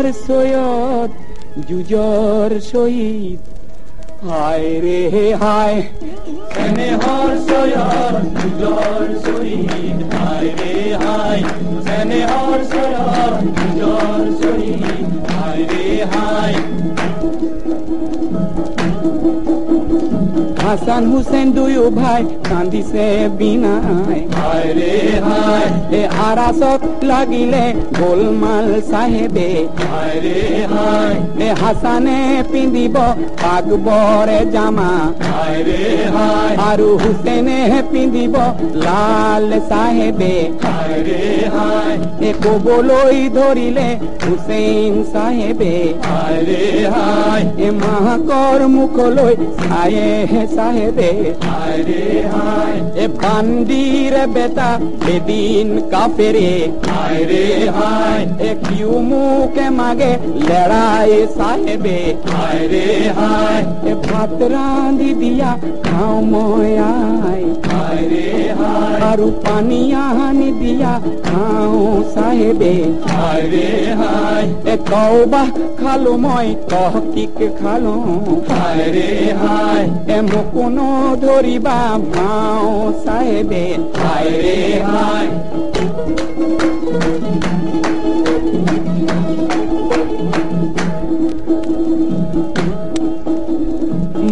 স্নেহর সৈয়দ জুজর শহীদ হায় রে হায় স্নেহর সৈয়দ জুজর শহীদ হায় রে হায় স্নেহর সৈয়দ জুজর শহীদ হায় রে হায় হাসান হুসেন দুয়ো ভাই কান্দিছে বিনায় হায় রে হায় এ আরাসত লাগিলে গোলমাল সাহেবে হায় রে হায় এ হাসানে পিন্দিব পাগবরে জামা হায় রে হায় আরু হুসেনে পিন্দিব লাল সাহেবে হায় রে হায় এ কবলই ধরিলে হুসেন সাহেবে হায় রে হায় এ মাহাকর মুখলৈ ছায়ে সাহেবে হায় রে হায় এ বান্দির বেটা বেদিন কাফেরে হায় রে হায় এ কিউ মুখে মাগে লড়াই সাহেবে হায় রে হায় এ ভাত রাঁধি দিয়া খাও ময়ায় হায় রে হায় আরু পানি আনি দিয়া খাও সাহেবে হায় রে হায় এ কওবা খালো মই তহকিক খালো হায় রে হায় এ কোনো ধরিবা মাও সাহেবে হায় রে হায়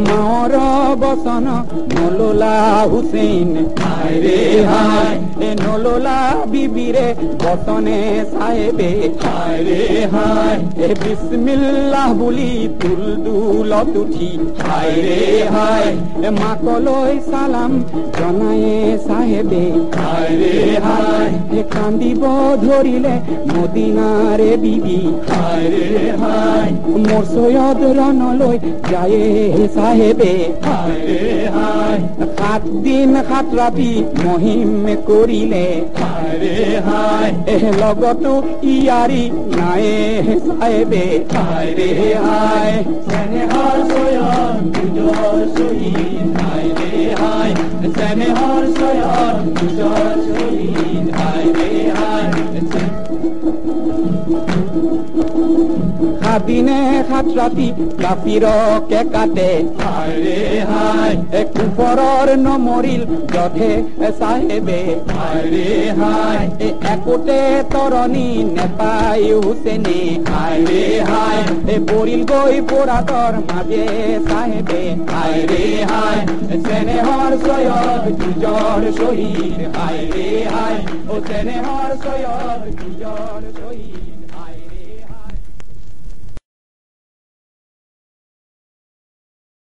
মাওর বসন নলোলা হুসেন হায় রে হায় এ নলোলা বিবিরে বসনে সাহেবে হায় রে হায় এ বিসমিল্লাহ বলি তুল দুলত উঠি হায় রে হায় এ মাকলৈ সালাম জনায়ে সাহেবে হায় রে হায় এ কান্দিব ধরিলে মদিনারে বিবি হায় রে হায় মোর সৈয়দ রনলৈ যায়ে সাহেবে হায় রে হায় 7 দিন 7 রাতি মহিম করিলে হায় রে হায় এ লগতো ইয়ারি নায়ে সাহেবে হায় রে হায় স্নেহর সৈয়দ জুজর শহীদ হায় রে হায় স্নেহর সৈয়দ জুজর শহীদ হায় রে হায় দিনে 7 রাতি কাফিরকে কাটে হায় রে হায় এ কুফরর নমরিল যধে সাহেবে হায় রে হায় এ একোটে তরণী নেপাই হুসেনে হায় রে হায় এ পরিল গই পোরাতর মাঝে সাহেবে হায় রে হায় স্নেহর সৈয়দ জুজর শহীদ হায় রে হায় ও স্নেহর সৈয়দ জুজর শহীদ